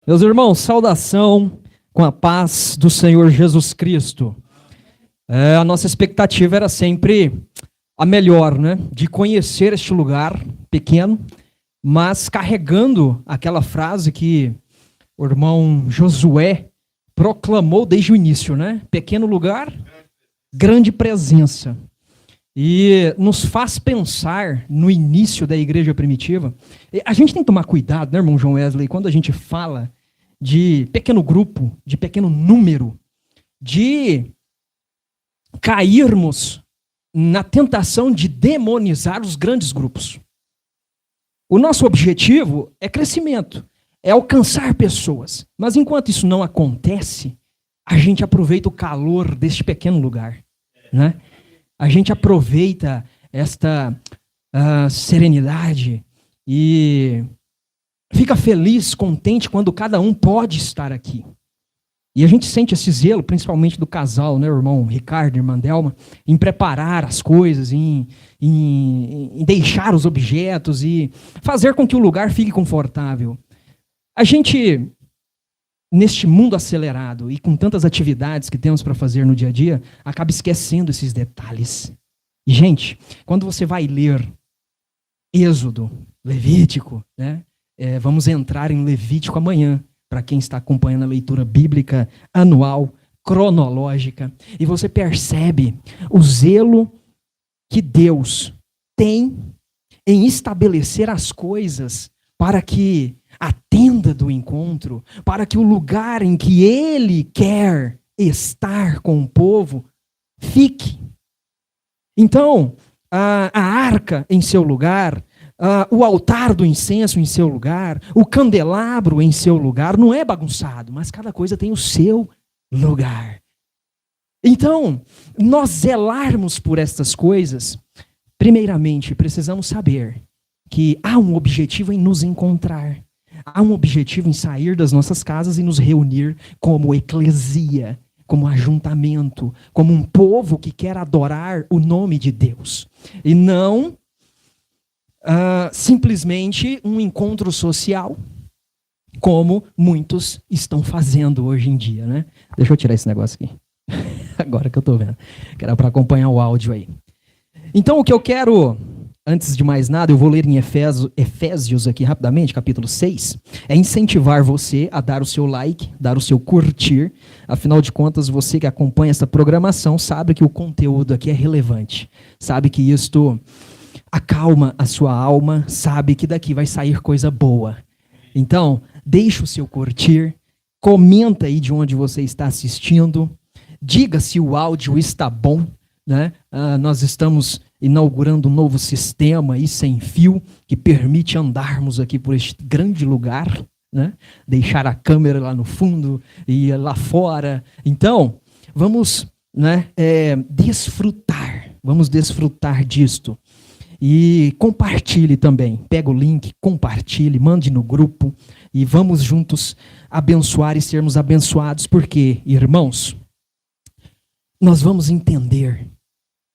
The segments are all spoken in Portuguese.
Meus irmãos, saudação com a paz do Senhor Jesus Cristo. A nossa expectativa era sempre a melhor, né? De conhecer este lugar pequeno, mas carregando aquela frase que o irmão Josué proclamou desde o início, né? Pequeno lugar, grande presença. E nos faz pensar no início da igreja primitiva. A gente tem que tomar cuidado, né, irmão João Wesley, quando a gente fala de pequeno grupo, de pequeno número, de cairmos na tentação de demonizar os grandes grupos. O nosso objetivo é crescimento, é alcançar pessoas. Mas enquanto isso não acontece, a gente aproveita o calor deste pequeno lugar, né? A gente aproveita esta serenidade e fica feliz, contente quando cada um pode estar aqui. E a gente sente esse zelo, principalmente do casal, né, o irmão Ricardo e a irmã Delma, em preparar as coisas, em deixar os objetos e fazer com que o lugar fique confortável. A gente, neste mundo acelerado e com tantas atividades que temos para fazer no dia a dia, acaba esquecendo esses detalhes. E, gente, quando você vai ler Êxodo, Levítico, né? Vamos entrar em Levítico amanhã, para quem está acompanhando a leitura bíblica anual, cronológica, e você percebe o zelo que Deus tem em estabelecer as coisas para que a tenda do encontro, para que o lugar em que Ele quer estar com o povo fique. Então, a arca em seu lugar, o altar do incenso em seu lugar, o candelabro em seu lugar, não é bagunçado, mas cada coisa tem o seu lugar. Então, nós zelarmos por estas coisas, primeiramente, precisamos saber que há um objetivo em nos encontrar. Há um objetivo em sair das nossas casas e nos reunir como eclesia, como ajuntamento, como um povo que quer adorar o nome de Deus. E não simplesmente um encontro social, como muitos estão fazendo hoje em dia, né? Deixa eu tirar esse negócio aqui. Agora que eu estou vendo. Que era para acompanhar o áudio aí. Então, o que eu quero, antes de mais nada, eu vou ler em Efésios aqui rapidamente, capítulo 6, é incentivar você a dar o seu like, dar o seu curtir. Afinal de contas, você que acompanha essa programação sabe que o conteúdo aqui é relevante. Sabe que isto acalma a sua alma, sabe que daqui vai sair coisa boa. Então, deixa o seu curtir, comenta aí de onde você está assistindo, diga se o áudio está bom, né? Nós estamos inaugurando um novo sistema aí sem fio, que permite andarmos aqui por este grande lugar, né? Deixar a câmera lá no fundo e lá fora. Então, vamos, né, vamos desfrutar disto. E compartilhe também, pega o link, compartilhe, mande no grupo e vamos juntos abençoar e sermos abençoados, porque, irmãos, nós vamos entender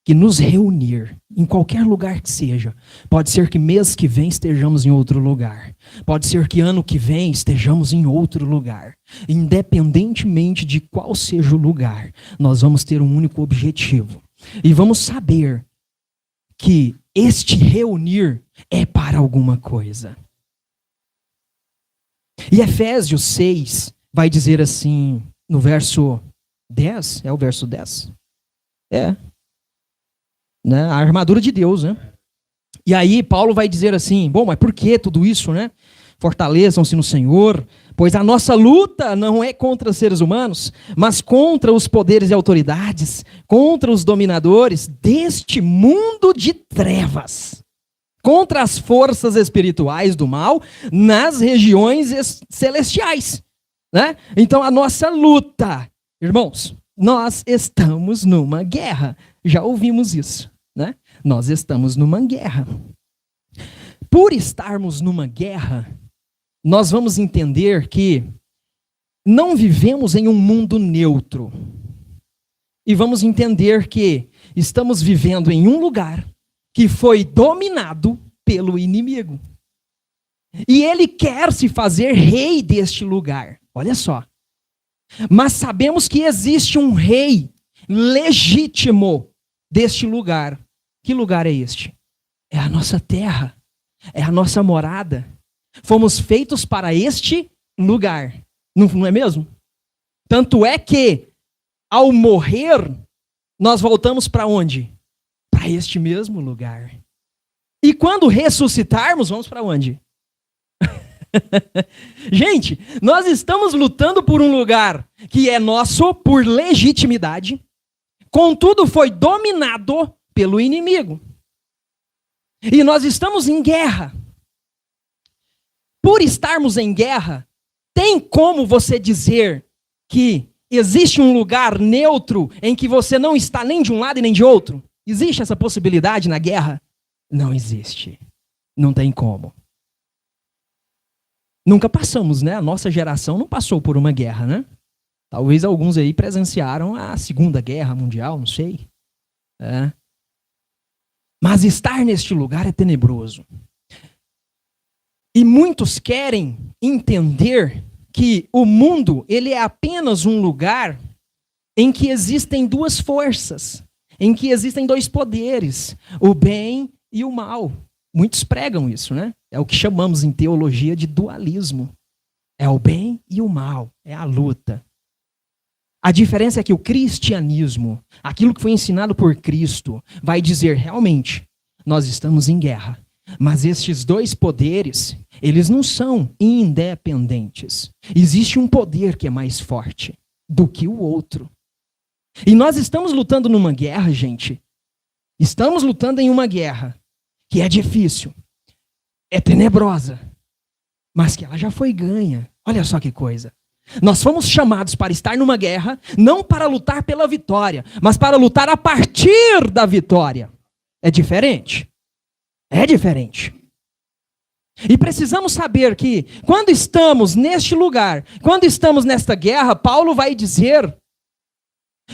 que nos reunir em qualquer lugar que seja, pode ser que mês que vem estejamos em outro lugar, pode ser que ano que vem estejamos em outro lugar, independentemente de qual seja o lugar, nós vamos ter um único objetivo e vamos saber que este reunir é para alguma coisa. E Efésios 6 vai dizer assim, no verso 10, é o verso 10? Né? A armadura de Deus, né? E aí Paulo vai dizer assim, bom, mas por que tudo isso, né? Fortaleçam-se no Senhor, pois a nossa luta não é contra os seres humanos, mas contra os poderes e autoridades, contra os dominadores deste mundo de trevas, contra as forças espirituais do mal nas regiões celestiais, né? Então a nossa luta, irmãos, nós estamos numa guerra, já ouvimos isso, né? Nós estamos numa guerra. Por estarmos numa guerra, nós vamos entender que não vivemos em um mundo neutro. E vamos entender que estamos vivendo em um lugar que foi dominado pelo inimigo. E ele quer se fazer rei deste lugar. Olha só. Mas sabemos que existe um rei legítimo deste lugar. Que lugar é este? É a nossa terra. É a nossa morada. Fomos feitos para este lugar. Não é mesmo? Tanto é que, ao morrer, nós voltamos para onde? Para este mesmo lugar. E quando ressuscitarmos, vamos para onde? Gente, nós estamos lutando por um lugar que é nosso por legitimidade, contudo foi dominado pelo inimigo. E nós estamos em guerra. Por estarmos em guerra, tem como você dizer que existe um lugar neutro em que você não está nem de um lado e nem de outro? Existe essa possibilidade na guerra? Não existe. Não tem como. Nunca passamos, né? A nossa geração não passou por uma guerra, né? Talvez alguns aí presenciaram a Segunda Guerra Mundial, não sei. Mas estar neste lugar é tenebroso. E muitos querem entender que o mundo, ele é apenas um lugar em que existem duas forças, em que existem dois poderes, o bem e o mal. Muitos pregam isso, né? É o que chamamos em teologia de dualismo. É o bem e o mal, é a luta. A diferença é que o cristianismo, aquilo que foi ensinado por Cristo, vai dizer realmente, nós estamos em guerra. Mas estes dois poderes, eles não são independentes. Existe um poder que é mais forte do que o outro. E nós estamos lutando numa guerra, gente. Estamos lutando em uma guerra que é difícil, é tenebrosa, mas que ela já foi ganha. Olha só que coisa. Nós fomos chamados para estar numa guerra, não para lutar pela vitória, mas para lutar a partir da vitória. É diferente. É diferente. E precisamos saber que, quando estamos neste lugar, quando estamos nesta guerra, Paulo vai dizer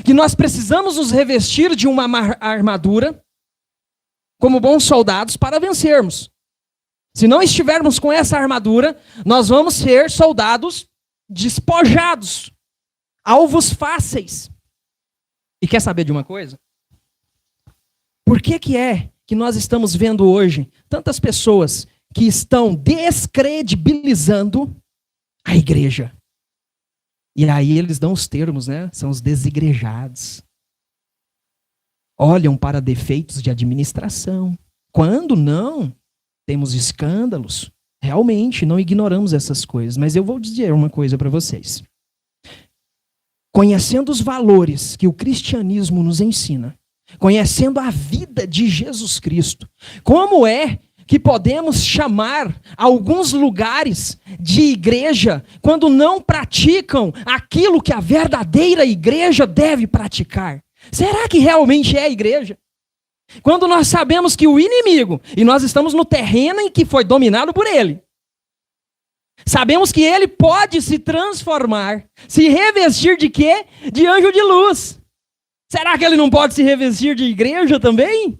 que nós precisamos nos revestir de uma armadura, como bons soldados, para vencermos. Se não estivermos com essa armadura, nós vamos ser soldados despojados, alvos fáceis. E quer saber de uma coisa? Por que é que nós estamos vendo hoje tantas pessoas que estão descredibilizando a igreja? E aí eles dão os termos, né? São os desigrejados. Olham para defeitos de administração. Quando não, temos escândalos. Realmente, não ignoramos essas coisas. Mas eu vou dizer uma coisa para vocês. Conhecendo os valores que o cristianismo nos ensina, conhecendo a vida de Jesus Cristo, como é que podemos chamar alguns lugares de igreja quando não praticam aquilo que a verdadeira igreja deve praticar? Será que realmente é a igreja? Quando nós sabemos que o inimigo, e nós estamos no terreno em que foi dominado por ele, sabemos que ele pode se transformar, se revestir de quê? De anjo de luz. Será que ele não pode se revestir de igreja também?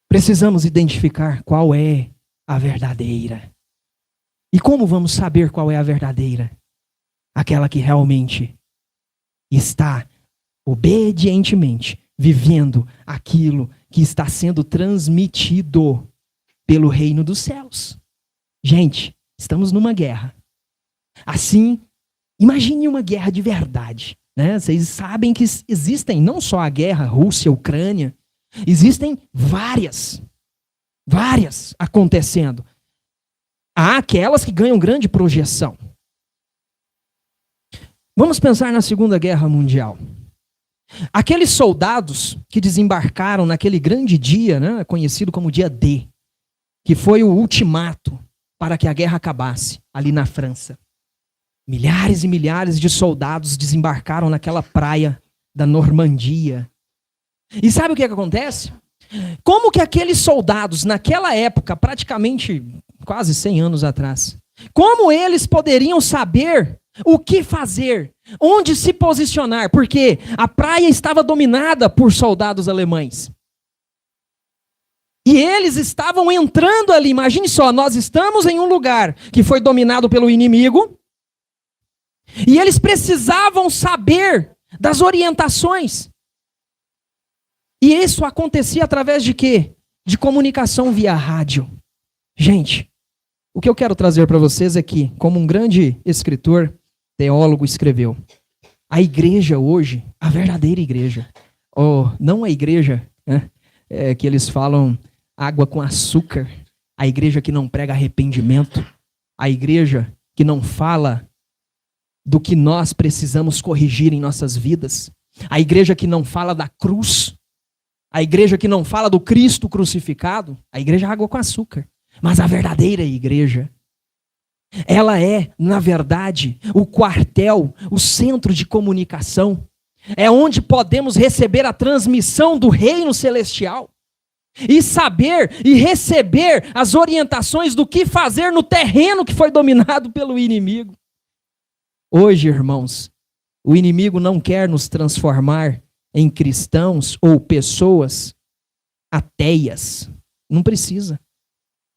Precisamos identificar qual é a verdadeira. E como vamos saber qual é a verdadeira? Aquela que realmente está obedientemente vivendo aquilo que está sendo transmitido pelo reino dos céus. Gente, estamos numa guerra. Assim, imagine uma guerra de verdade. Né? Vocês sabem que existem não só a guerra Rússia-Ucrânia, existem várias acontecendo. Há aquelas que ganham grande projeção. Vamos pensar na Segunda Guerra Mundial. Aqueles soldados que desembarcaram naquele grande dia, né, conhecido como dia D, que foi o ultimato para que a guerra acabasse, ali na França. Milhares e milhares de soldados desembarcaram naquela praia da Normandia. E sabe o que acontece? Como que aqueles soldados, naquela época, praticamente quase 100 anos atrás, como eles poderiam saber o que fazer, onde se posicionar? Porque a praia estava dominada por soldados alemães. E eles estavam entrando ali. Imagine só, nós estamos em um lugar que foi dominado pelo inimigo. E eles precisavam saber das orientações. E isso acontecia através de quê? De comunicação via rádio. Gente, o que eu quero trazer para vocês é que, como um grande escritor, teólogo escreveu, a igreja hoje, a verdadeira igreja, não a igreja, né, que eles falam água com açúcar, a igreja que não prega arrependimento, a igreja que não fala do que nós precisamos corrigir em nossas vidas, a igreja que não fala da cruz, a igreja que não fala do Cristo crucificado, a igreja é água com açúcar. Mas a verdadeira igreja, ela é, na verdade, o quartel, o centro de comunicação. É onde podemos receber a transmissão do reino celestial. E saber e receber as orientações do que fazer no terreno que foi dominado pelo inimigo. Hoje, irmãos, o inimigo não quer nos transformar em cristãos ou pessoas ateias. Não precisa.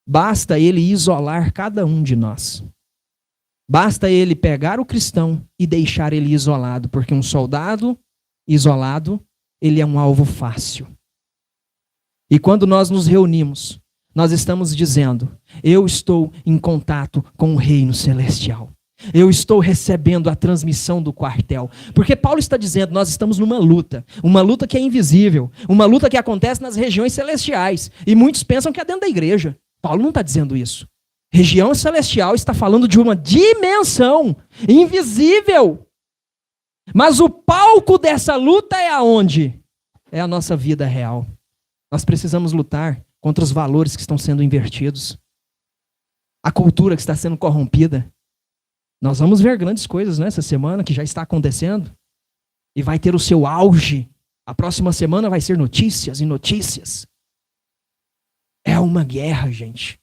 Basta ele isolar cada um de nós. Basta ele pegar o cristão e deixar ele isolado, porque um soldado isolado, ele é um alvo fácil. E quando nós nos reunimos, nós estamos dizendo, eu estou em contato com o reino celestial. Eu estou recebendo a transmissão do quartel. Porque Paulo está dizendo, nós estamos numa luta que é invisível, uma luta que acontece nas regiões celestiais. E muitos pensam que é dentro da igreja. Paulo não está dizendo isso. Região celestial está falando de uma dimensão invisível. Mas o palco dessa luta é aonde? É a nossa vida real. Nós precisamos lutar contra os valores que estão sendo invertidos. A cultura que está sendo corrompida. Nós vamos ver grandes coisas nessa semana que já está acontecendo. E vai ter o seu auge. A próxima semana vai ser notícias e notícias. É uma guerra, gente.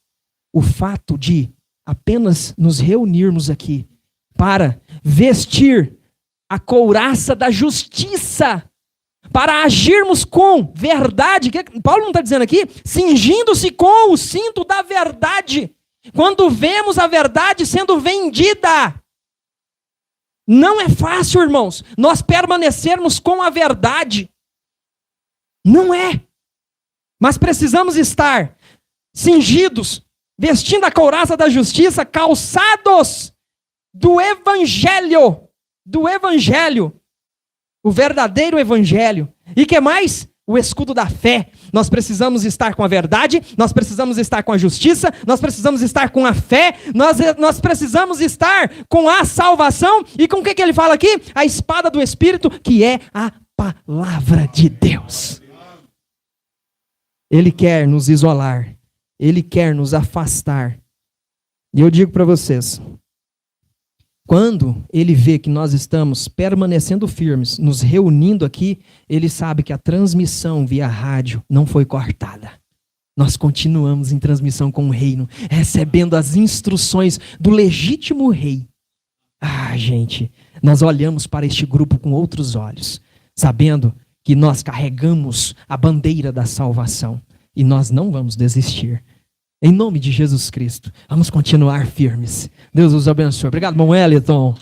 O fato de apenas nos reunirmos aqui para vestir a couraça da justiça, para agirmos com verdade. Paulo não está dizendo aqui? Cingindo-se com o cinto da verdade. Quando vemos a verdade sendo vendida. Não é fácil, irmãos, nós permanecermos com a verdade. Não é. Mas precisamos estar cingidos, vestindo a couraça da justiça, calçados do evangelho, o verdadeiro evangelho. E que mais? O escudo da fé. Nós precisamos estar com a verdade, nós precisamos estar com a justiça, nós precisamos estar com a fé, nós precisamos estar com a salvação. E com o que ele fala aqui? A espada do Espírito, que é a palavra de Deus. Ele quer nos isolar. Ele quer nos afastar. E eu digo para vocês, quando ele vê que nós estamos permanecendo firmes, nos reunindo aqui, ele sabe que a transmissão via rádio não foi cortada. Nós continuamos em transmissão com o reino, recebendo as instruções do legítimo rei. Gente, nós olhamos para este grupo com outros olhos, sabendo que nós carregamos a bandeira da salvação e nós não vamos desistir. Em nome de Jesus Cristo, vamos continuar firmes. Deus os abençoe. Obrigado, irmão Wellington.